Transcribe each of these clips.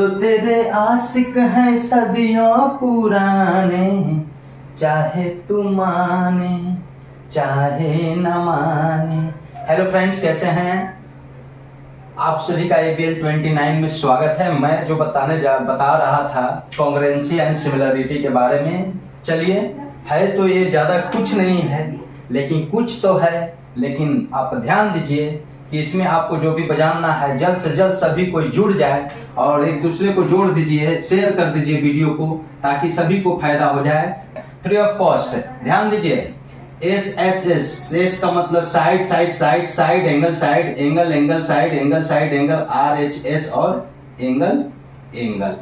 तो तेरे आशिक हैं सदियों पुराने, चाहे तू माने चाहे न माने। हेलो फ्रेंड्स, कैसे हैं आप सभी का ABL 29 में स्वागत है। मैं जो बता रहा था कॉन्ग्रुएंसी एंड सिमिलरिटी के बारे में। चलिए, है तो ये ज़्यादा कुछ नहीं है, लेकिन कुछ तो है। लेकिन आप ध्यान दीजिए कि इसमें आपको जो भी जानना है, जल्द से जल्द सभी कोई जुड़ जाए और एक दूसरे को जोड़ दीजिए, शेयर कर दीजिए वीडियो को, ताकि सभी को फायदा हो जाए, फ्री ऑफ कॉस्ट। ध्यान दीजिए, एस का मतलब side side side side angle side angle angle side angle side angle, RHS और एंगल एंगल,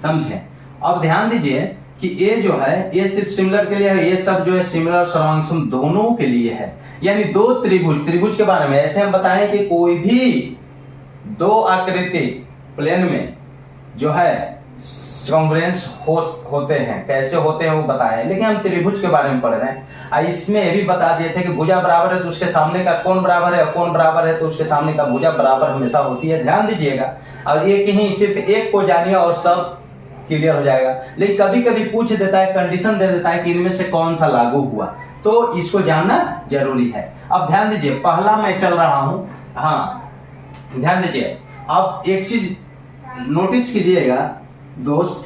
समझे। अब ध्यान दीजिए कि ये जो है ये सिर्फ सिमिलर के लिए है, ये सब जो है सिमिलर और सर्वांगसम दोनों के लिए है। यानी दो त्रिभुज के बारे में ऐसे हम बताएं कि कोई भी दो आकृति प्लेन में जो है कॉन्ग्रुएंस होते हैं। कैसे होते हैं वो बताएं, लेकिन हम त्रिभुज के बारे में पढ़ रहे हैं। इसमें ये भी बता दिए थे कि भुजा बराबर है तो उसके सामने का कोण बराबर है, और कोण बराबर है तो उसके सामने का भुजा बराबर हमेशा होती है। ध्यान दीजिएगा, और एक ही सिर्फ एक को जानिए और सब क्लियर हो जाएगा। लेकिन कभी कभी पूछ देता है, कंडीशन दे देता है कि इनमें से कौन सा लागू हुआ, तो इसको जानना जरूरी है। अब ध्यान दीजिए, पहला मैं चल रहा हूं। हाँ, ध्यान दीजिए, अब एक चीज नोटिस कीजिएगा दोस्त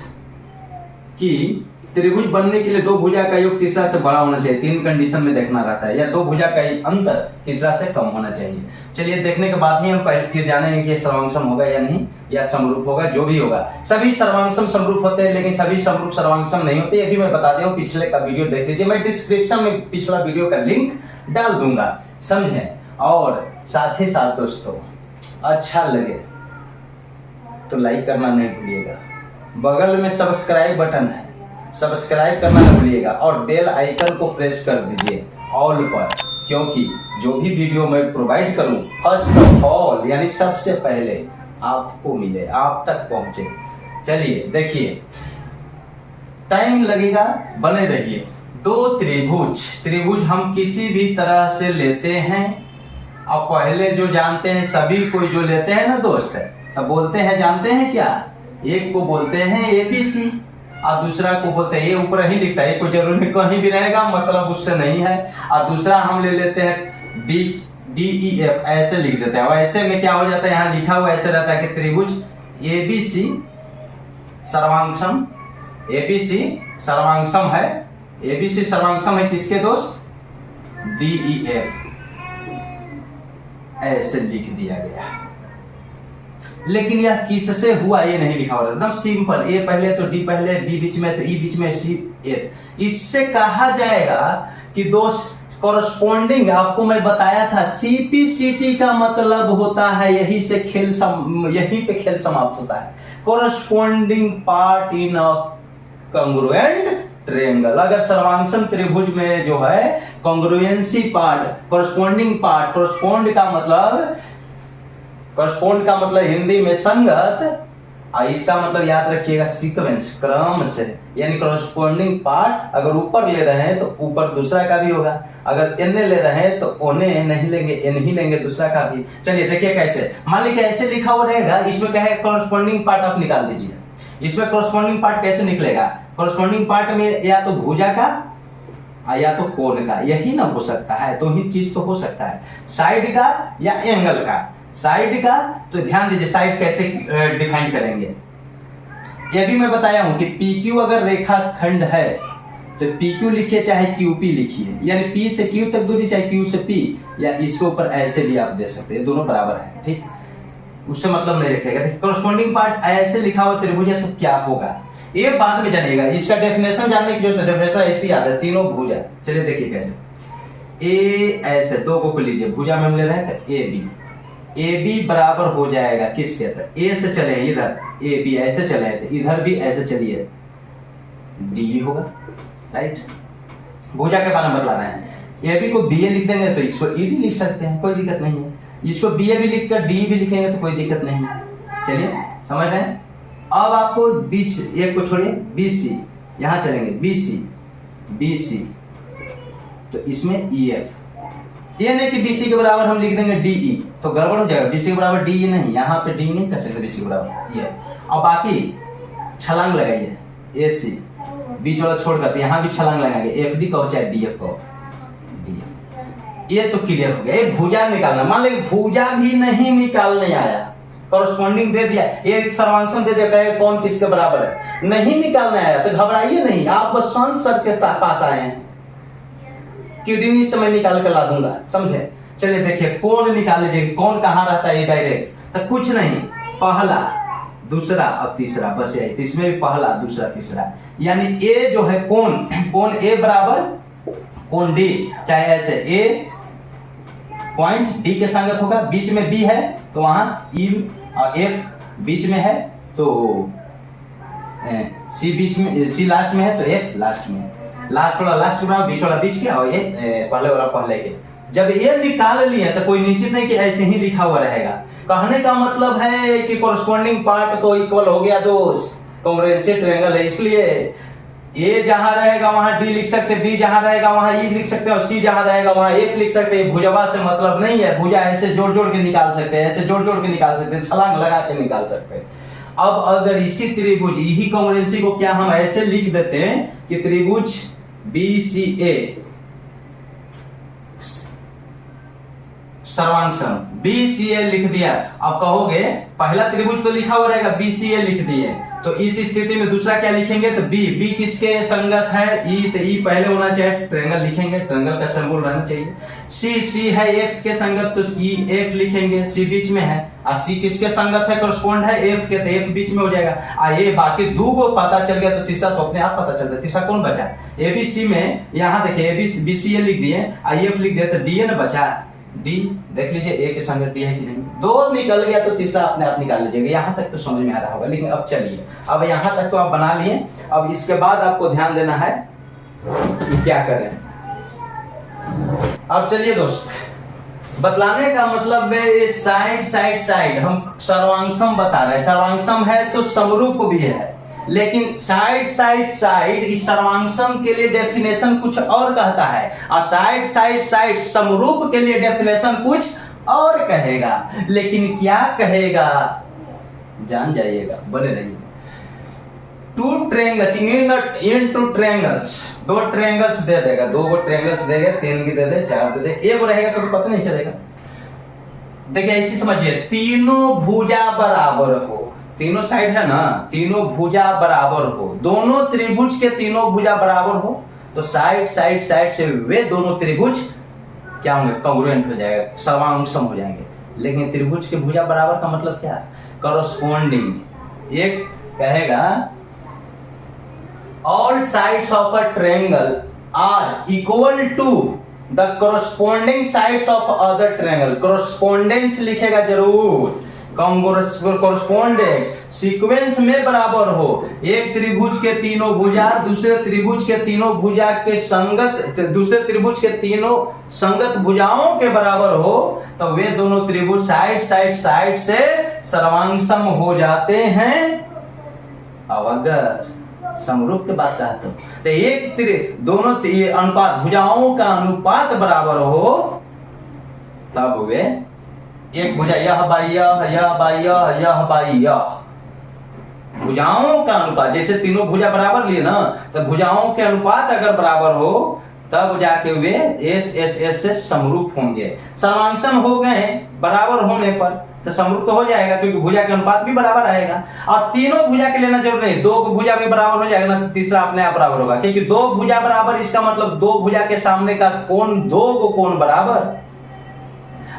कि त्रिभुज बनने के लिए दो भुजा का योग तीसरा से बड़ा होना चाहिए। तीन कंडीशन में देखना रहता है, या दो भुजा का अंतर तीसरा से कम होना चाहिए। चलिए, देखने के बाद ही हम फिर जानेंगे कि सर्वांगसम होगा या नहीं, या समरूप होगा। जो भी होगा, सभी सर्वांगसम समरूप होते हैं, लेकिन सभी समरूप सर्वांगसम नहीं होते। ये भी मैं बता दूं, पिछले का वीडियो देख लीजिए, मैं डिस्क्रिप्शन में पिछला वीडियो का लिंक डाल दूंगा, समझे। और साथ ही साथ दोस्तों, अच्छा लगे तो लाइक करना नहीं भूलिएगा। बगल में सब्सक्राइब बटन है, सब्सक्राइब करना न भूलिएगा, और बेल आइकन को प्रेस कर दीजिए ऑल पर, क्योंकि जो भी वीडियो मैं प्रोवाइड करूं फर्स्ट ऑफ ऑल, यानी सबसे पहले आपको मिले, आप तक पहुंचे। चलिए देखिए, टाइम लगेगा, बने रहिए। दो त्रिभुज हम किसी भी तरह से लेते हैं। अब पहले जो जानते हैं, सभी कोई जो लेते हैं ना दोस्त, तब बोलते हैं, जानते हैं क्या? एक को बोलते हैं ABC, और दूसरा को बोलते हैं, ये ऊपर ही लिखता है, कोई जरूरी कहीं भी रहेगा, मतलब उससे नहीं है। और दूसरा हम ले लेते हैं DEF, ऐसे लिख देते हैं। और ऐसे में क्या हो जाता है, यहाँ लिखा हुआ ऐसे रहता है कि त्रिभुज ABC सर्वांगसम, ABC सर्वांगसम है। ABC सर्वांगसम है किसके दोस्त? DEF, ऐसे लिख दिया गया। लेकिन यह किससे हुआ ये नहीं लिखा हुआ, एकदम सिंपल। ए पहले तो D पहले, B बीच में तो E बीच में, C F। इससे कहा जाएगा कि दोस्त कॉरस्पॉन्डिंग, आपको मैं बताया था CPCT का मतलब होता है, यही पे खेल समाप्त होता है। Corresponding part in a congruent triangle. अगर सर्वांगसम त्रिभुज में जो है congruency part, corresponding part, correspond का मतलब हिंदी में संगत, इसका मतलब याद रखिएगा सीक्वेंस, क्रम से। यानी कॉरस्पॉन्डिंग पार्ट अगर ऊपर ले रहे हैं तो ऊपर दूसरा का भी होगा, अगर एन ले रहे हैं तो ओने नहीं लेंगे, एन ही लेंगे दूसरा का भी। चलिए देखिए कैसे, मान लीजिए ऐसे लिखा हुआ रहेगा, इसमें क्या है, कॉरस्पॉन्डिंग पार्ट आप निकाल दीजिए। इसमें कॉरस्पॉन्डिंग पार्ट कैसे निकलेगा? कॉरस्पॉन्डिंग पार्ट में या तो भुजा का या तो कोण का, यही ना हो सकता है, दो ही चीज तो हो सकता है, साइड का या एंगल का। साइड का तो ध्यान दीजिए, साइड कैसे डिफाइन करेंगे, ये भी मैं बताया हूं कि PQ अगर रेखा खंड है तो PQ लिखिए चाहे QP लिखिए, यानी P से Q तक दूरी, चाहे Q से P, या इसके ऊपर ऐसे भी आप दे सकते हैं, दोनों बराबर है, ठीक, उससे मतलब नहीं रखेगा। देखिए, कॉरस्पॉन्डिंग पार्ट ऐसे लिखा हुआ त्रिभुज है तो क्या होगा ये बाद में जानिएगा। इसका डेफिनेशन जानने की जरूरत है, डेफिनेशन ऐसी याद है, तीनों भुजा। चलिए देखिए कैसे, ए ऐसे दो को लीजिए, भुजा में हम ले रहे थे AB बराबर हो जाएगा किसके अंदर, A से चले इधर, AB ऐसे चले तो इधर भी ऐसे चलिए, D होगा, राइट। भुजा के बारे में बतला रहे हैं। AB को BA लिख देंगे तो इसको ED लिख सकते हैं, कोई दिक्कत नहीं है। इसको BA भी लिखकर D भी लिखेंगे तो कोई दिक्कत नहीं है। चलिए समझ रहे हैं। अब आपको बीच एक को छोड़िए, BC, यहां चलेंगे BC, तो इसमें EF, ये नहीं कि BC के बराबर हम लिख देंगे DE, तो गड़बड़ हो जाएगा। BC के बराबर DE नहीं, यहाँ पे D नहीं कर सकते, BC के बराबर ये। और बाकी छलांग लगाइए, ए सी बीच वाला छोड़ कर यहाँ भी छलांग लगाएंगे, एफ डी कहो चाहे डी एफ कहो, डी एफ। ये तो क्लियर हो गया। ये भुजा निकालना, मान लीजिए भुजा भी नहीं निकालने आया, कॉरस्पॉन्डिंग दे दिया, ये सर्वांशम दे दिया, कहे कौन किसके बराबर है, नहीं निकालने आया तो घबराइए नहीं, आप बस शांत सर के पास आए हैं, किडनी से मैं निकाल कर ला दूंगा, समझे। चलिए देखिए कौन निकाल लीजिए, कौन कहाँ रहता है डायरेक्ट, तो कुछ नहीं, पहला दूसरा और तीसरा, बस यही। तो इसमें भी पहला दूसरा तीसरा, यानी ए जो है कौन ए बराबर कौन डी, चाहे ऐसे ए पॉइंट डी के संगत होगा, बीच में बी है तो वहां ई और एफ बीच में है तो सी बीच में, सी लास्ट में है तो एफ लास्ट में, लास्ट वाला लास्ट के बराबर, बीच वाला बीच के और ये पहले वाला पहले के। जब ये निकाल लिए तो कोई निश्चित नहीं कि ऐसे ही लिखा हुआ रहेगा। कहने का मतलब है कि कॉरस्पॉन्डिंग पार्ट तो इक्वल हो गया दोस्त, कॉन्ग्रुएंसी ट्रायंगल है, इसलिए ए जहां रहेगा वहां डी लिख सकते, बी जहां रहेगा वहां ई लिख सकते और सी जहां रहेगा वहां एफ लिख सकते। भुजवा से मतलब नहीं है, भुजा ऐसे जोड़ जोड़ के निकाल सकते हैं, ऐसे जोड़ जोड़ के निकाल सकते हैं, छलांग लगा के निकाल सकते हैं। अब अगर इसी त्रिभुज यही कॉन्ग्रुएंसी को क्या हम ऐसे लिख देते हैं कि त्रिभुज बी सी ए सर्वांशम BCA लिख दिया। अब कहोगे पहला त्रिभुज तो लिखा हुआ रहेगा, BCA लिख दिए, तो इस स्थिति में दूसरा क्या लिखेंगे, तो B किसके संगत है, E, तो E पहले होना चाहिए, ट्रायंगल लिखेंगे, ट्रायंगल का सिंबल रहना चाहिए। C है F के संगत तो E F लिखेंगे, C बीच में है, और C किसके संगत है, कॉरस्पॉन्ड है F के, तो F बीच में हो जाएगा। ये बाकी दो को पता चल गया तो तीसरा तो अपने आप पता चलता है। तीसरा कौन बचा, ABC में, यहाँ देखिए BCA लिख दिए, IF लिख दिए, तो DA न बचा, डी देख लीजिए ए के संगत डी है कि नहीं, दो निकल गया तो तीसरा अपने आप निकाल लीजिएगा। यहाँ तक तो समझ में आ रहा होगा, लेकिन अब चलिए, अब यहाँ तक तो आप बना लिए, अब इसके बाद आपको ध्यान देना है कि क्या करें। अब चलिए दोस्त, बतलाने का मतलब है साइड साइड साइड हम सर्वांशम बता रहे हैं, सर्वांशम है तो समरूप भी है, लेकिन साइड साइड साइड इस सर्वांशम के लिए डेफिनेशन कुछ और कहता है, और साइड साइड साइड समरूप के लिए डेफिनेशन कुछ और कहेगा। लेकिन क्या कहेगा जान जाइएगा, बने रहिए। टू ट्रायंगल्स इन टू ट्रायंगल्स, दो ट्रायंगल्स दे देगा, दो ट्रायंगल्स देगा, तीन की दे दे, चार दे दे, एक रहेगा तो पता नहीं चलेगा। देखिए ऐसी समझिए, तीनों भुजा बराबर हो, तीनों साइड है ना, तीनों भुजा बराबर हो, दोनों त्रिभुज के तीनों भुजा बराबर हो, तो साइड साइड साइड से वे दोनों त्रिभुज क्या होंगे, कॉन्ग्रुएंट हो जाएगा, सर्वांशम हो जाएंगे। लेकिन त्रिभुज के भुजा बराबर का मतलब क्या है, कॉरस्पॉन्डिंग। एक कहेगा all sides of a triangle are equal to the corresponding sides of other triangle. Correspondence लिखेगा जरूर, कॉरस्पॉन्डेंस सीक्वेंस में बराबर हो, एक त्रिभुज के तीनों भुजा दूसरे त्रिभुज के तीनों भुजा के संगत, दूसरे त्रिभुज के तीनों संगत भुजाओं के बराबर हो, तो वे दोनों त्रिभुज साइड साइड साइड से सर्वांशम हो जाते हैं। अब अगर समरूप के बात कहते तो एक दोनों अनुपात, भुजाओं का अनुपात बराबर हो, तब वे एक भुजा यह बाई यह बाई यह बाई यह, भुजाओं का अनुपात, जैसे तीनों भुजा बराबर लिए ना, तो भुजाओं के अनुपात अगर बराबर हो तब जाके वे एस एस एस से समरूप होंगे। सर्वांशम हो गए बराबर होने पर तो समरूप तो हो जाएगा, क्योंकि भुजा के अनुपात भी बराबर आएगा। और तीनों भुजा के लेना जरूर नहीं, दो भुजा भी बराबर हो जाएगा ना, तो तीसरा अपने आप बराबर होगा, क्योंकि दो भुजा बराबर इसका मतलब दो भुजा के सामने का कोण, दो कोण बराबर,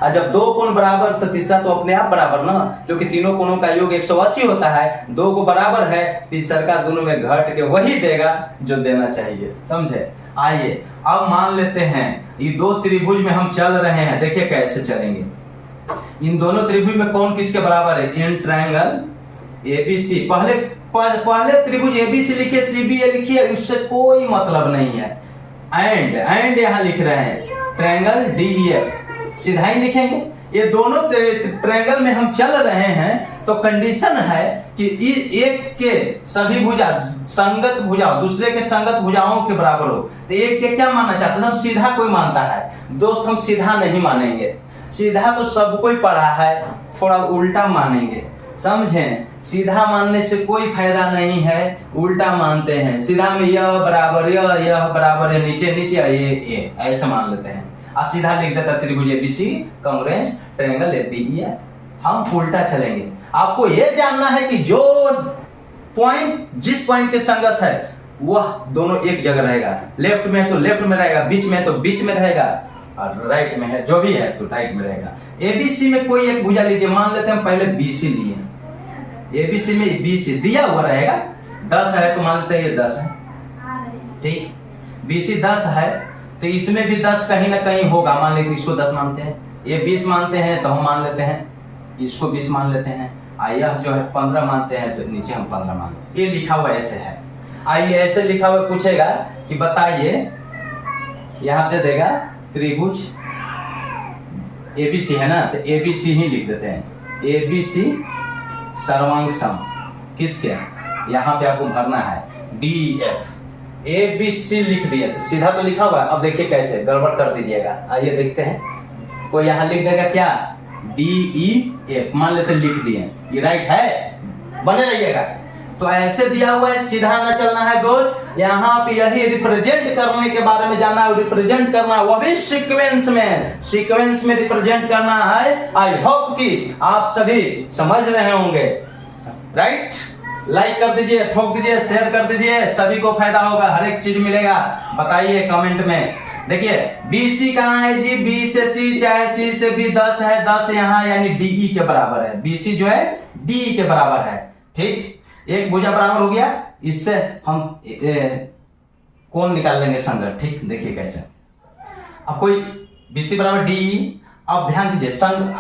और जब दो कोण बराबर तो तीसरा तो अपने आप बराबर ना, क्योंकि तीनों कोणों का योग 180 होता है, दो को बराबर है, तीसरा का दोनों में घट के वही देगा जो देना चाहिए, समझे। आइए अब मान लेते हैं ये दो त्रिभुज में हम चल रहे हैं, देखिए कैसे चलेंगे। इन दोनों त्रिभुज में कौन किसके बराबर है, इन ट्रायंगल एबीसी, पहले त्रिभुज एबीसी लिखिए, सीबीए लिखिए, उससे कोई मतलब नहीं है। एंड यहां लिख रहे हैं ट्रायंगल डीईएफ, सीधा ही लिखेंगे। ये दोनों ट्रायंगल में हम चल रहे हैं, तो कंडीशन है कि एक के सभी भुजा संगत भुजा दूसरे के संगत भुजाओं के बराबर हो। तो एक के क्या मानना चाहते हैं, हम सीधा कोई मानता है दोस्त, हम सीधा नहीं मानेंगे, सीधा तो सब कोई पढ़ा है, थोड़ा उल्टा मानेंगे। समझें, सीधा मानने से कोई फायदा नहीं है, उल्टा मानते हैं। सीधा में यह बराबर यह बराबर है, नीचे नीचे ये ऐसे मान लेते हैं। और सीधा लिख देता त्रिभुज एबीसी कांग्रुएंट ट्रायंगल एबीईएफ। हम उल्टा चलेंगे। आपको यह जानना है कि जो पॉइंट जिस पॉइंट के संगत है वह दोनों एक जगह रहेगा। लेफ्ट में है तो लेफ्ट में रहेगा, बीच में है तो बीच में रहेगा, और राइट में है जो भी है तो राइट में रहेगा। एबीसी में कोई एक भुजा लीजिए, मान लेते हैं पहले बीसी लिए। एबीसी में बीसी दिया हुआ रहेगा, 10 है तो मान लेते हैं ये 10 है, ठीक। बीसी 10 है तो इसमें भी 10 कहीं ना कहीं होगा, मान लेते इसको 10 मानते हैं, ये 20 मानते हैं तो हम मान लेते हैं इसको 20 मान लेते हैं। यह जो है 15 मानते हैं तो नीचे हम 15 मान लेते हैं। ये लिखा हुआ ऐसे है। आइए ऐसे लिखा हुआ पूछेगा कि बताइए, यहां दे देगा त्रिभुज एबीसी है ना, तो एबीसी ही लिख देते हैं। एबीसी सर्वांग सम किसके, यहां पे आपको भरना है डीएफ। एबीसी लिख दिया तो सीधा तो लिखा हुआ है, अब देखिए कैसे गड़बड़ कर दीजिएगा। आइए देखते हैं, कोई यहां लिख देगा क्या डीईएफ, मान लेते लिख दिए, ये राइट है, बने रहिएगा। तो ऐसे दिया हुआ है, सीधा ना चलना है दोस्त। यहाँ पे यही रिप्रेजेंट करने के बारे में जानना है, रिप्रेजेंट करना है, वो भी सीक्वेंस में रिप्रेजेंट करना है। आई होप कि आप सभी समझ रहे होंगे, राइट। लाइक कर दीजिए, ठोक दीजिए, शेयर कर दीजिए, सभी को फायदा होगा, हर एक चीज मिलेगा। बताइए कमेंट में। देखिए बीसी कहाँ है जी, बी से सी, चाहे सी से भी 10 है, 10 यहाँ यानी डीई के बराबर है। बीसी जो है डीई के बराबर है, ठीक। एक भुजा बराबर हो गया, इससे हम कोण निकाल लेंगे संगत, ठीक। देखिए कैसे, अब कोई बीसी बराबर डी, अब ध्यान दीजिए संग,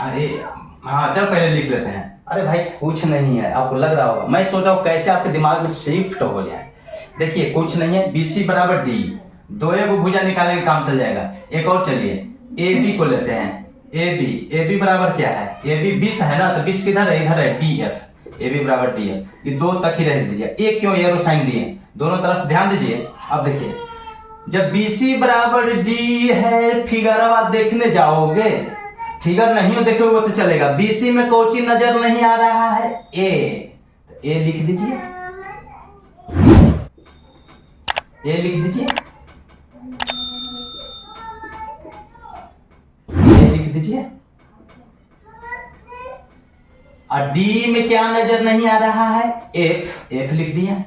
हाँ चल पहले लिख लेते हैं। अरे भाई कुछ नहीं है, आपको लग रहा होगा, मैं सोच रहा हूं कैसे आपके दिमाग में शिफ्ट हो जाए। देखिए कुछ नहीं है, बीसी बराबर डी, दो एक भुजा निकालेंगे काम चल जाएगा। एक और चलिए ए बी को लेते हैं, ए बी बराबर क्या है, ए बी 20 है ना, तो 20 किधर है, इधर है डी एफ, ए बी बराबर डी एफ। ये दो तक ही रह दीजिए, एक क्यों एरो साइन दिए, दोनों तरफ ध्यान दीजिए। अब देखिए जब बीसी बराबर डी है, फिगर अब आप देखने जाओगे, फिगर नहीं हो देखोगे तो चलेगा। बीसी में कोची नजर नहीं आ रहा है, ए लिख दीजिए, ए लिख दीजिए, ए लिख दीजिए। और डी में क्या नजर नहीं आ रहा है, एफ लिख दिया।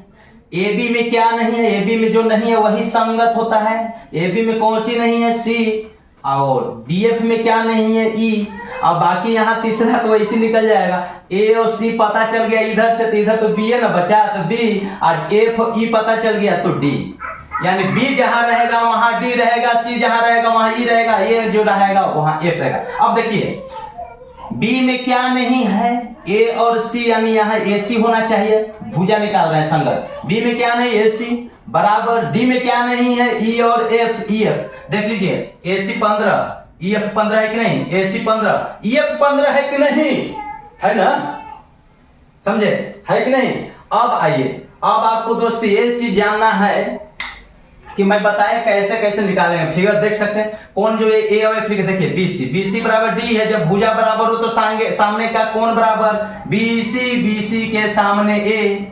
ए बी में क्या नहीं है, ए बी में जो नहीं है वही संगत होता है। ए बी में कौन सी नहीं है, सी। और डीएफ में क्या नहीं है, ई। अब बाकी यहाँ तीसरा तो वैसे निकल जाएगा। ए और सी पता चल गया इधर से, तो इधर तो बी है ना, बचा तो बी, और एफ ई पता चल गया तो डी। यानी बी जहां रहेगा वहां डी रहेगा, सी जहां रहेगा वहां ई रहेगा, ए जो रहेगा वहां एफ रहेगा। अब देखिए बी में क्या नहीं है, ए और सी, यानी यहाँ ए सी होना चाहिए, भुजा निकाल रहे हैं संगत। बी में क्या नहीं, ए सी बराबर, डी में क्या नहीं है, ई और एफ, ई एफ। देख लीजिए ए सी 15, ई एफ 15 है कि नहीं, ए सी 15, ई एफ 15 है कि नहीं, है ना, समझे, है कि नहीं। अब आइए, अब आपको दोस्त ये चीज जानना है कि मैं बताया कैसे कैसे निकालेंगे। फिगर देख सकते हैं, कौन जो ए और फिगर देखिए, बीसी बराबर डी है, जब भुजा बराबर हो तो सामने का कौन बराबर, बीसी के सामने ए,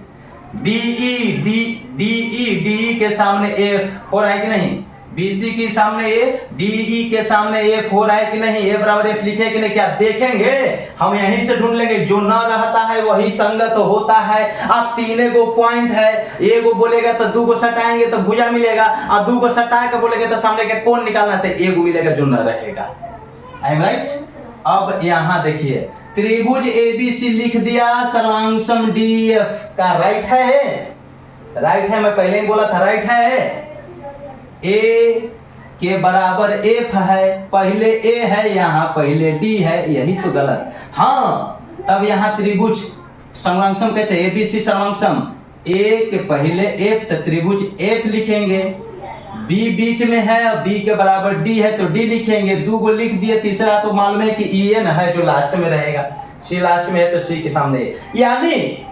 डीई के सामने एफ हो रहा है कि नहीं, बीसी के सामने ए, डीई के सामने एफ हो रहा है कि नहीं, ए बराबर एफ लिखे कि नहीं, क्या देखेंगे, हम यहीं से ढूंढ लेंगे। जो ना रहता है वही संगत होता है। अब तीन गो पॉइंट है, एक गो बोलेगा तो दो गो सटाएंगे तो भुजा मिलेगा, और दो गो सटा के बोलेगा तो सामने का कौन निकालना है, एक गो मिलेगा जो न रहेगा। I am right. अब यहां देखिए त्रिभुज एबीसी लिख दिया, सर्वांगसम डीएफ का राइट है, राइट है, मैं पहले ही बोला था राइट है। ए के बराबर एफ है, पहले ए है, यहाँ पहले डी है, यही तो गलत। हाँ तब यहाँ त्रिभुज सर्वांगसम कैसे, एबीसी सर्वांगसम, ए के पहले एफ तो त्रिभुज एफ लिखेंगे, बी बीच में है, बी के बराबर डी है तो डी लिखेंगे, दो को लिख दिए, तीसरा तो मालूम है कि ई एन है जो लास्ट में रहेगा, सी लास्ट में है तो सी के सामने, यानी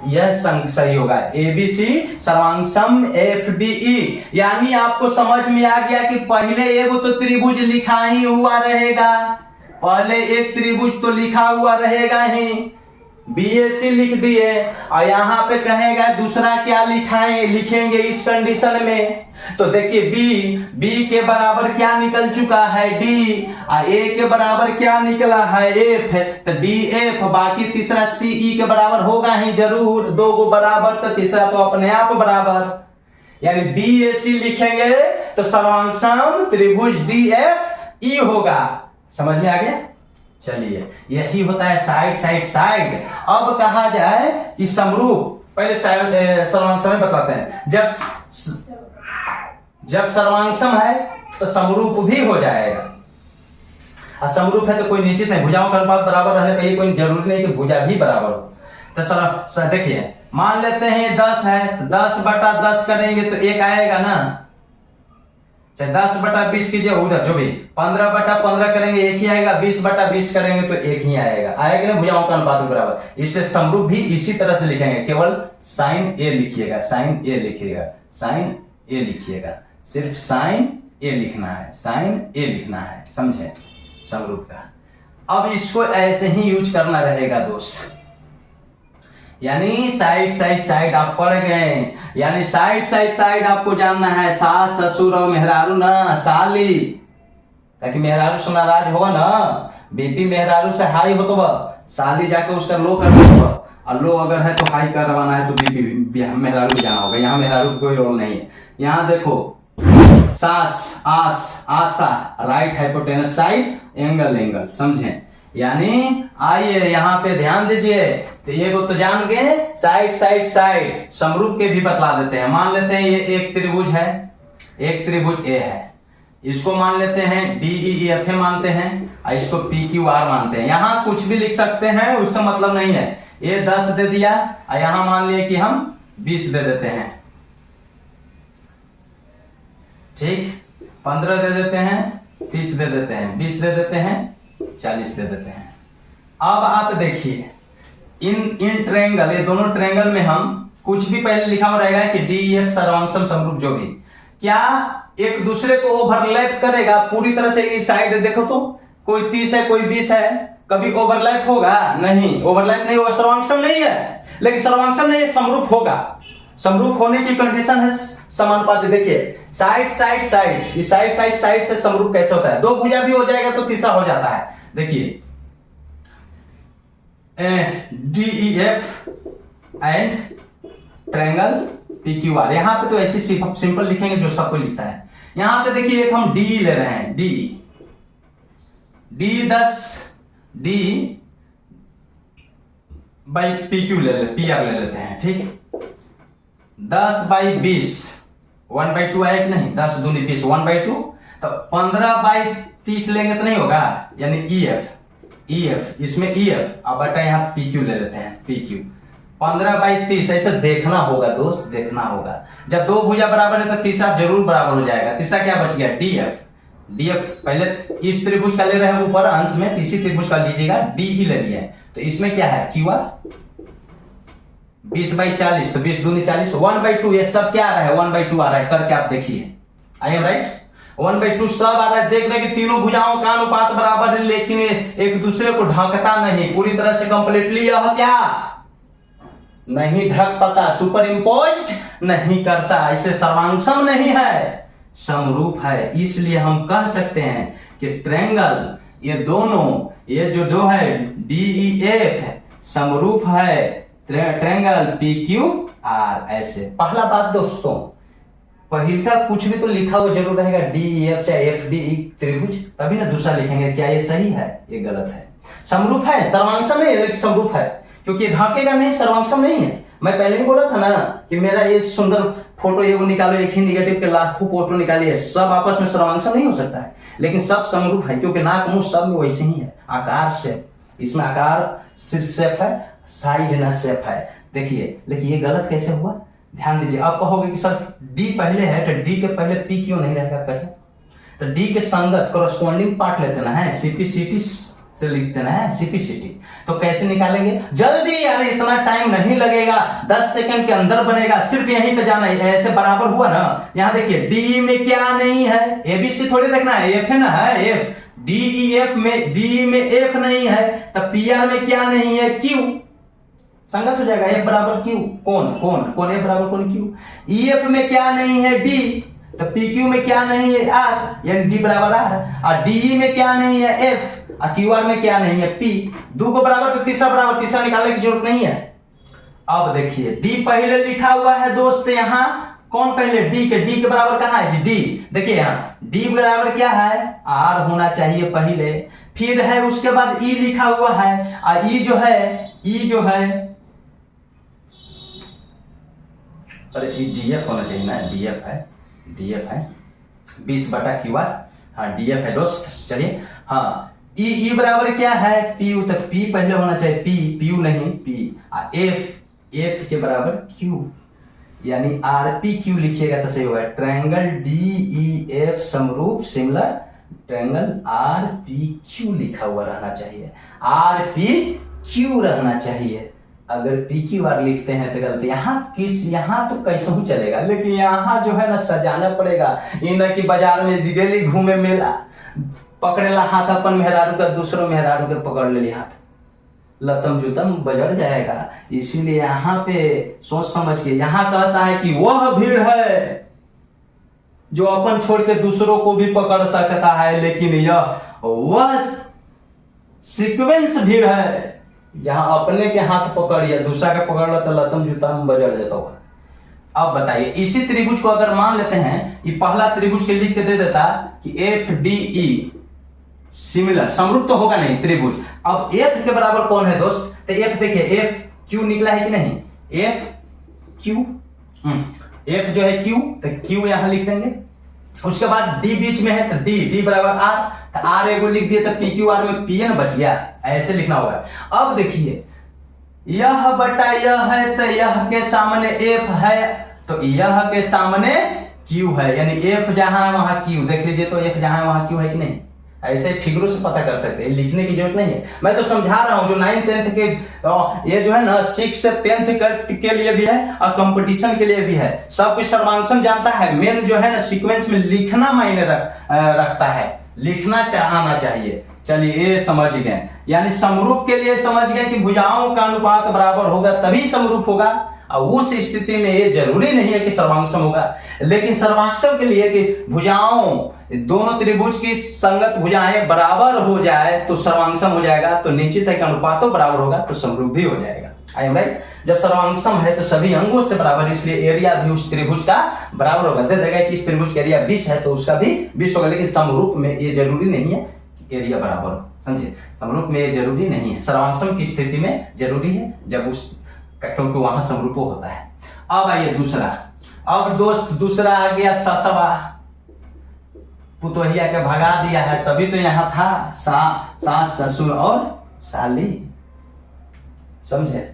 यह सही होगा, एबीसी सर्वांगसम एफ डी ई। यानी आपको समझ में आ गया कि पहले एक तो त्रिभुज लिखा ही हुआ रहेगा, पहले एक त्रिभुज तो लिखा हुआ रहेगा ही, BAC लिख दिए और यहाँ पे कहेगा दूसरा क्या लिखेंगे इस कंडीशन में। तो देखिए B के बराबर क्या निकल चुका है D, और A के बराबर क्या निकला है F, तो DF, बाकी तीसरा CE के बराबर होगा ही जरूर, दो को बराबर तो तीसरा तो अपने आप बराबर। यानी BAC लिखेंगे तो सर्वांगसम त्रिभुज DFE होगा। समझ में आ गया? चलिए, यही होता है साइड साइड साइड। अब कहा जाए कि समरूप, पहले सर्वांगसम बताते हैं। जब सर्वांगसम है तो समरूप भी हो जाएगा। और समरूप है तो कोई निश्चित नहीं, भुजाओं का अनुपात बराबर रहने पर कोई जरूरी नहीं कि भुजा भी बराबर हो। तो देखिए, मान लेते हैं 10 है तो 10/10 करेंगे तो 1 आएगा ना, चाहे 10/20 कीजिए, उधर जो भी 15/15 करेंगे 1 ही आएगा, 20/20 करेंगे तो 1 ही आएगा ना, भुजाओं का अनुपात बराबर। इसलिए समरूप भी इसी तरह से लिखेंगे, केवल साइन ए लिखिएगा, साइन ए लिखिएगा, साइन ए लिखिएगा, सिर्फ साइन ए लिखना है, साइन ए लिखना है, समझे समरूप का। अब इसको ऐसे ही यूज करना रहेगा दोस्त, यानी साइड साइड साइड आप पढ़ गए, यानी साइड साइड साइड आपको जानना है, सास ससुर और मेहरारू ना साली, ताकि मेहरारू से नाराज होगा ना, बीपी मेहरारू से हाई हो तो साली जाके उसका लो कर दो, और लो अगर है तो हाई करवाना है तो बीपी मेहरारू जाना होगा। यहाँ मेहरारू कोई रोल नहीं है। यहाँ देखो, सास आस आशा, राइट हाइपोटेनस साइड, एंगल, समझे। यानी आइए यहाँ पे ध्यान दीजिए, तो ये तो जान गए साइड साइड साइड। समरूप के भी बतला देते हैं। मान लेते हैं ये एक त्रिभुज है, एक त्रिभुज ए है, इसको मान लेते हैं DEF मानते हैं, और इसको PQR मानते हैं। यहाँ कुछ भी लिख सकते हैं, उससे मतलब नहीं है। ये 10 दे दिया, और यहाँ मान लिए कि हम 20 दे देते हैं, ठीक, 15 दे देते हैं, 30 दे देते हैं, 20 दे देते हैं, 40 दे देते हैं। अब आप देखिए, इन ट्रायंगल, ये दोनों ट्रायंगल में हम कुछ भी पहले लिखा हुआ रहेगा कि DEF सर्वांगसम समरूप, जो भी क्या एक दूसरे को ओवरलैप करेगा पूरी तरह से। इस साइड देखो तो कोई 30 है कोई 20 है, कभी ओवरलैप होगा नहीं, ओवरलैप नहीं होगा, सर्वांगसम नहीं है। लेकिन सर्वांगसम नहीं, समरूप होगा। समरूप होने की कंडीशन है समानुपाती। देखिए साइड साइड साइड, इस साइड साइड साइड से समरूप कैसे होता है, दो भुजा भी हो जाएगा तो तीसरा हो जाता है। देखिए DEF एंड ट्रायंगल PQR, यहां पे तो ऐसे सिंपल लिखेंगे जो सबको लिखता है। यहां पे देखिए एक हम DE ले रहे हैं, D 10 D by PQ PR ले लेते हैं, ठीक। 10/20 1/2 आया कि नहीं, 10 दूनी 20 1/2, तो 15/30 लेंगे तो नहीं होगा, यानी EF इसमें EF, अब बटा यहाँ PQ ले लेते हैं, PQ 15/30। ऐसे देखना होगा दोस्त, देखना होगा। जब दो भुजा बराबर है तो तीसरा जरूर बराबर हो जाएगा। तीसरा क्या बच गया, DF पहले इस त्रिभुज का ले रहे हैं ऊपर अंश में, तीसरी त्रिभुज का लीजिएगा, DE ले लिया है, तो इसमें क्या है QR 20/40, तो 20 दूनी 40, 1/2, ये सब क्या आ रहा है, 1/2 आ रहा है, करके आप देखिए, आई एम राइट, 1/2 सब आ रहा है। देख रहे कि तीनों भुजाओं का अनुपात बराबर है, लेकिन एक दूसरे को ढकता नहीं पूरी तरह से, कंप्लीटली यह क्या नहीं ढक पाता, सुपर इम्पोज्ड नहीं करता, इसे सर्वांगसम नहीं है, समरूप है। इसलिए हम कह सकते हैं कि ट्रायंगल, ये दोनों, ये जो है DEF समरूप है ट्रायंगल PQR। ऐसे पहला बात दोस्तों, पहिलका कुछ भी तो लिखा हुआ जरूर रहेगा, DEF चाहे FDE त्रिभुज, तभी ना दूसरा लिखेंगे। क्या ये सही है, ये गलत है। समरूप है, सर्वांगसम नहीं, समरूप है, क्योंकि ढकेगा नहीं, सर्वांगसम नहीं है। मैं पहले ही बोला था ना कि मेरा ये सुंदर फोटो ये वो निकालो, एक ही निगेटिव के लाखों फोटो निकालिए, सब आपस में सर्वांगसम नहीं हो सकता है, लेकिन सब समरूप है, क्योंकि नाक मुंह सब में वैसे ही है, आकार से, इसमें आकार सिर्फ शेप है, साइज ना शेप है। देखिए, लेकिन ये गलत कैसे हुआ, ध्यान दीजिए। आप कहोगे कि सर D पहले है, तो D के पहले P क्यों नहीं रहेगा पहले, तो D के संगत कॉरेस्पॉन्डिंग पार्ट लेते ना है, CPCT से लिखते ना है, CPCT। तो कैसे निकालेंगे, जल्दी यार, इतना टाइम नहीं लगेगा, 10 सेकंड के अंदर बनेगा, सिर्फ यहीं पे जाना है। ऐसे बराबर हुआ ना, यहां देखिए D में क्या नहीं है, ABC थोड़ी देखना है, F है ना, है F, DEF में D में F नहीं है, तब PR में क्या नहीं है, Q, संगत हो जाएगा। एफ बराबर क्यू, कौन एफ बराबर कौन क्यू। ई एफ में क्या नहीं है डी, तो पी क्यू में क्या नहीं है आर, यानी डी बराबर आर। और डी में क्या नहीं है एफ, और क्यू आर में क्या नहीं है पी। दो को बराबर तो तीसरा बराबर, तीसरा निकालने की जरूरत नहीं है। अब देखिए डी पहले लिखा हुआ है दोस्त, यहाँ कौन पहले, डी के बराबर कहाँ है डी। देखिए यहाँ डी बराबर क्या है, आर होना चाहिए पहले, फिर है उसके बाद ई लिखा हुआ है, और ई जो है अरे डीएफ होना चाहिए ना, डीएफ है 20/QR। हाँ डीएफ है दोस्त। चलिए हाँ ई बराबर क्या है पी, तो पी पहले होना चाहिए, पी यू नहीं पी। एफ के बराबर क्यू, यानी आरपी क्यू लिखिएगा तो सही होगा। ट्रायंगल DEF समरूप सिमिलर ट्रायंगल RPQ लिखा हुआ रहना चाहिए, RPQ रहना चाहिए। अगर PQR लिखते हैं तो गलती। यहाँ तो कैसे ही चलेगा, लेकिन यहाँ जो है ना सजाना पड़ेगा। ये न कि बाजार में गेली घूमे मेला, पकड़ेला हाथ अपन मेहरारू का, दूसरों मेहरारू के पकड़ ले हाथ, लतम जुतम बजड़ जाएगा। इसीलिए यहाँ पे सोच समझ के, यहाँ कहता है कि वह भीड़ है जो अपन छोड़ के दूसरों को भी पकड़ सकता है, लेकिन यह वह सीक्वेंस भीड़ है जहां अपने के हाथ पकड़िए, दूसरा के पकड़ लो तो लतम जुतम बजड़ जाता होगा। अब बताइए इसी त्रिभुज को अगर मान लेते हैं, ये पहला त्रिभुज के लिख के दे देता कि FDE सिमिलर, समरूप तो होगा नहीं त्रिभुज। अब एफ के बराबर कौन है दोस्त, तो एफ देखिए एफ क्यू निकला है कि नहीं, एफ क्यू, एफ जो है क्यू, तो क्यू यहां लिख देंगे। उसके बाद डी बीच में है तो डी बराबर आर, तो आर एगो लिख दिए तो पी क्यू आर में पी एन बच गया, ऐसे लिखना होगा। अब देखिए यह बटा यह है तो यह के सामने एफ है, तो यह के सामने क्यू है, यानी एफ जहां है वहां क्यू। देख लीजिए तो एफ जहां है वहां क्यू है कि नहीं, ऐसे फिगरों से पता कर सकते हैं, लिखने की जरूरत नहीं है। मैं तो समझा रहा हूं, जो 9th 10th के ये जो है ना 6 से 10th के लिए भी है और कंपटीशन के लिए भी है। सब कुछ सर्वांक्षण जानता है, मेन जो है ना सीक्वेंस में लिखना मायने रखता है, लिखना आना चाहिए। चलिए ये समझ गए, यानी समरूप के लिए समझ गए कि भुजाओं का अनुपात बराबर होगा तभी समरूप होगा, और उस स्थिति में ये जरूरी नहीं है कि सर्वांक्षम होगा, लेकिन सर्वांक्षम के लिए कि भुजाओं दोनों त्रिभुज की संगत भुजाएं बराबर हो जाए तो सर्वांक्षम हो जाएगा, तो निश्चित है कि अनुपातों बराबर होगा तो समरूप भी हो जाएगा। I am right. जब सर्वांक्षम है तो सभी अंगों से बराबर, इसलिए एरिया भी उस त्रिभुज का बराबर होगा। दे देगा कि इस त्रिभुज का एरिया 20 है तो उसका भी 20 होगा, लेकिन समरूप में ये जरूरी नहीं है कि एरिया बराबर हो, समझे। समरूप में ये जरूरी नहीं है, सर्वांक्षम की स्थिति में जरूरी है जब उस, क्योंकि वहां समरूप होता है। अब आइए दूसरा, अब दोस्त दूसरा आ गया ससवा, पुतोहिया के भगा दिया है, तभी तो यहां था सास ससुर और साली, समझे।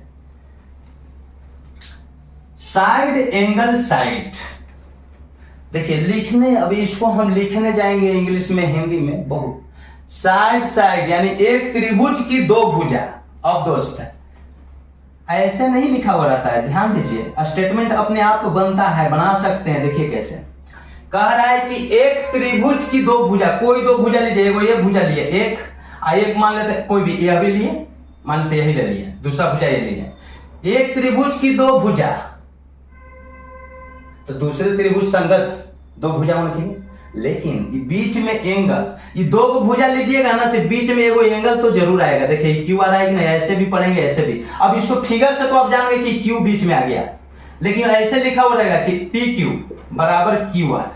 साइड एंगल साइड, देखिए लिखने, अभी इसको हम लिखने जाएंगे इंग्लिश में हिंदी में बहुत। साइड यानी एक त्रिभुज की दो भुजा। अब दोस्त ऐसे नहीं लिखा हुआ रहता है, ध्यान दीजिए, स्टेटमेंट अपने आप बनता है, बना सकते हैं। देखिए कैसे कह रहा है कि एक त्रिभुज की दो भुजा, कोई दो भुजा लीजिए, वो ये भुजा लिए एक मान लेते, कोई भी यह भी लिए, मान लेते यही ले लिए, दूसरा भुजा ये लिए। एक त्रिभुज की दो भुजा, तो दूसरे त्रिभुज संगत दो भुजा होना चाहिए, लेकिन बीच में एंगल, ये दो भुजा लीजिएगा ना तो बीच में एगो एंगल तो जरूर आएगा। देखिए क्यू आ रहा है कि नहीं, ऐसे भी पढ़ेंगे ऐसे भी। अब इसको फिगर से तो आप जानेंगे कि क्यू बीच में आ गया, लेकिन ऐसे लिखा हुआ रहेगा कि पी क्यू बराबर क्यू आर,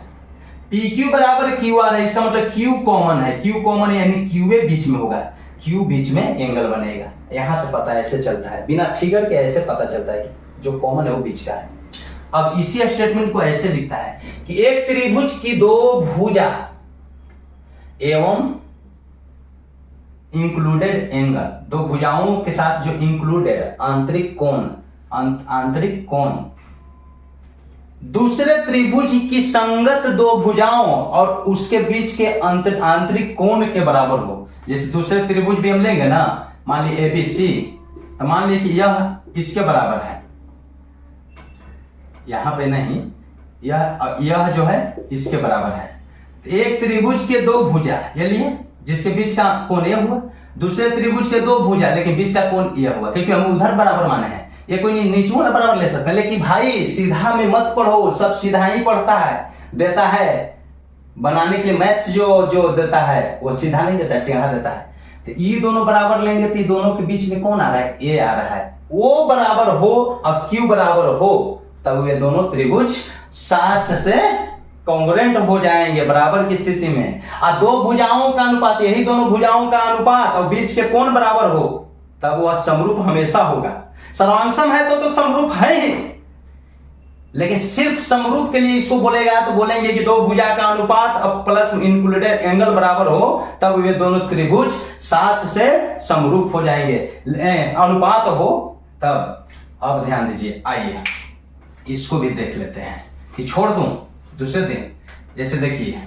पी क्यू बराबर क्यू आर है, इसका मतलब क्यू कॉमन है, क्यू कॉमन यानी क्यू बीच में होगा, क्यू बीच में एंगल बनेगा। यहां से पता ऐसे चलता है, बिना फिगर के ऐसे पता चलता है कि जो कॉमन है वो बीच का है। अब इसी स्टेटमेंट को ऐसे लिखता है कि एक त्रिभुज की दो भुजा एवं इंक्लूडेड एंगल, दो भुजाओं के साथ जो इंक्लूडेड आंतरिक कोण दूसरे त्रिभुज की संगत दो भुजाओं और उसके बीच के आंतरिक कोण के बराबर हो। जैसे दूसरे त्रिभुज भी हम लेंगे ना, मान लीजिए ABC, तो मान लीजिए कि यह इसके बराबर है, यहां पे नहीं, यह जो है इसके बराबर है। एक त्रिभुज के दो भुजा ये लिए जिसके बीच का कोण यह हुआ, दूसरे त्रिभुज के दो भुजा, लेकिन बीच का कोण ये हुआ, क्योंकि हम उधर बराबर माने हैं, ये कोई नीचू वाला बराबर ले सकते हैं। लेकिन भाई सीधा में मत पढ़ो, सब सीधा ही पढ़ता है, देता है बनाने के लिए मैथ्स जो देता है वो सीधा नहीं देता, टेढ़ा देता है। तो ये दोनों बराबर लेंगे तो ये दोनों के बीच में कौन आ रहा है, ए आ रहा है। ओ बराबर हो और क्यू बराबर हो तब ये दोनों त्रिभुज सास से कॉन्ग्रुएंट हो जाएंगे बराबर की स्थिति में। और दो भुजाओं का अनुपात, यही दोनों भुजाओं का अनुपात और बीच के कोण बराबर हो तब वह समरूप हमेशा होगा। सर्वांगसम है तो समरूप है ही, लेकिन सिर्फ समरूप के लिए इसको बोलेगा तो बोलेंगे कि दो भुजा का अनुपात और प्लस इंक्लूडेड एंगल बराबर हो तब ये दोनों त्रिभुज सास से समरूप हो जाएंगे, अनुपात हो तब। अब ध्यान दीजिए, आइए इसको भी देख लेते हैं, कि छोड़ दूं दूसरे दिन। जैसे देखिए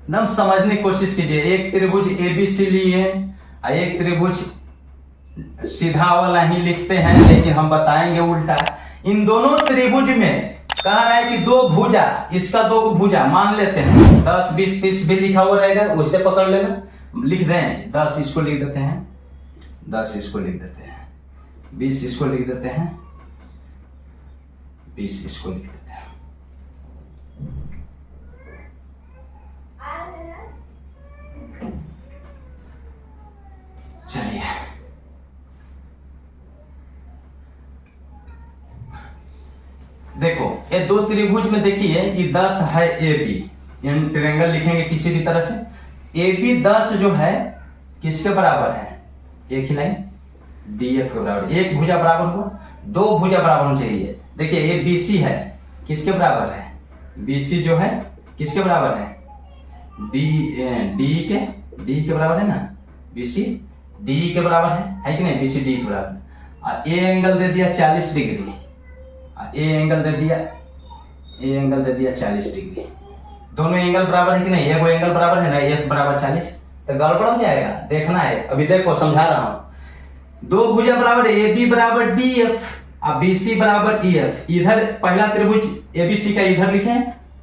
एकदम समझने की कोशिश कीजिए। एक त्रिभुज एबीसी लिए और एक त्रिभुज सीधा वाला ही लिखते हैं, लेकिन हम बताएंगे उल्टा। इन दोनों त्रिभुज में कह रहा है कि दो भुजा, इसका दो भुजा मान लेते हैं, 10 20 30 भी लिखा हुआ रहेगा, उससे पकड़ लेना, लिख दें 10 इसको लिख देते हैं, 10 इसको लिख देते हैं, 20 इसको लिख देते हैं, 20 इसको लिख देते हैं। चलिए देखो, ये दो त्रिभुज में देखिए, ये 10 है ए बी, ट्रायंगल लिखेंगे किसी भी तरह से। ए बी 10 जो है किसके बराबर है, एक ही लाइन डी एफ के बराबर। एक भुजा बराबर हुआ, दो भुजा बराबर होना चाहिए। देखिए ये बी सी है, किसके बराबर है, बी सी जो है किसके बराबर है, डी के बराबर है ना, बी सी डी के बराबर है कि नहीं, बी सी डी के बराबर। और ए एंगल दे दिया 40 डिग्री, ए एंगल दे दिया 40 डिग्री। दोनों एंगल बराबर है कि नहीं, एक एंगल बराबर है ना, एक बराबर 40, तो गड़बड़ हो जाएगा, देखना है। अभी देखो समझा रहा हूं, दो भुजा बराबर, ए बी बराबर डी एफ और बी सी बराबर ई एफ। इधर पहला त्रिभुज ए बी सी का इधर लिखे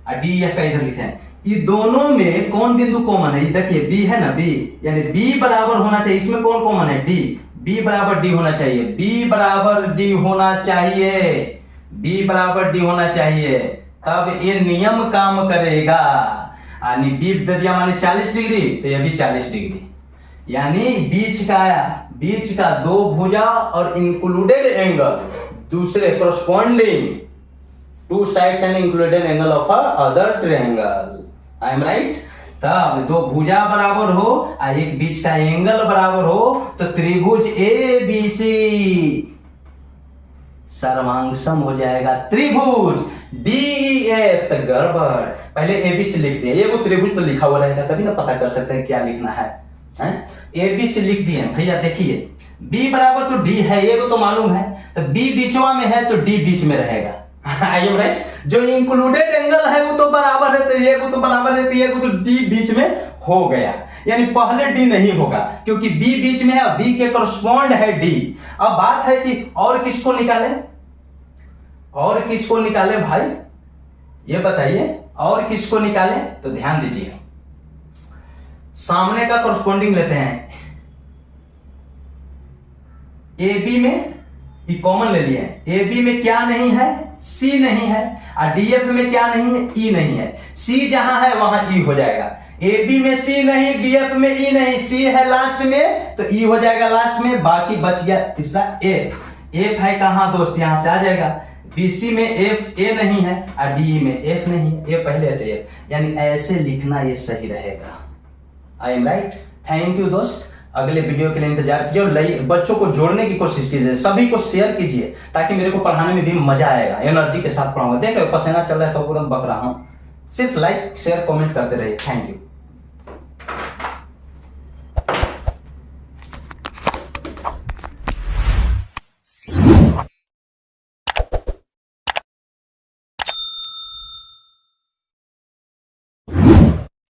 और डी एफ का इधर लिखे। ये दोनों में कौन बिंदु कॉमन है, देखिए बी है ना, बी यानी बी बराबर होना चाहिए। इसमें कौन कॉमन है, डी, बी बराबर डी होना चाहिए, बी बराबर डी होना चाहिए, बी बराबर डी होना चाहिए, तब ये नियम काम करेगा। यानी बी दे दिया माने 40 डिग्री तो ये भी 40 डिग्री, यानी बीच का दो भुजा और इंक्लूडेड एंगल दूसरे corresponding two sides and included angle of other triangle. I am right. तब दो भुजा बराबर हो और एक बीच का एंगल बराबर हो तो त्रिभुज ए बी सी सर्वांगसम हो जाएगा। त्रिभुज डी एफ तो गड़बड़, पहले ए बी सी लिख दिया, ये वो त्रिभुज तो लिखा हुआ रहेगा तभी ना पता कर सकते हैं क्या लिखना है। ए बी सी लिख दिए भैया, देखिए बी बराबर तो डी है, ये तो मालूम है, तो बी बीचवा में है तो डी बीच में रहेगा। I am right. जो इंक्लूडेड एंगल है वो तो बराबर है, तो ये वो तो बराबर है, तो ये वो तो डी बीच में हो गया, यानी पहले डी नहीं होगा क्योंकि बी बीच में है, बी के करस्पॉन्ड है डी। अब बात है कि और किसको निकाले भाई, ये बताइए और किसको निकाले। तो ध्यान दीजिए, सामने का करस्पॉन्डिंग लेते हैं, ए बी में ये कॉमन ले लिए, ए बी में क्या नहीं है, सी नहीं है, और डी एफ में क्या नहीं है, ई नहीं है। सी जहां है वहां ई हो जाएगा, ए बी में सी नहीं, डी एफ में ई नहीं, सी है लास्ट में तो ई हो जाएगा लास्ट में, बाकी बच गया तीसरा एफ। एफ है कहां दोस्त, यहां से आ जाएगा, बीसी में एफ ए नहीं है और डी में एफ नहीं है, ए पहले है तो एफ, यानी ऐसे लिखना ये सही रहेगा। I am right. Thank you दोस्त, अगले वीडियो के लिए इंतजार कीजिए और बच्चों को जोड़ने की कोशिश कीजिए, सभी को शेयर कीजिए ताकि मेरे को पढ़ाने में भी मजा आएगा, एनर्जी के साथ पढ़ाऊंगा। देखो पसीना चल रहा है तो पूरा बक रहा हूं, सिर्फ लाइक शेयर कमेंट करते रहिए। Thank you.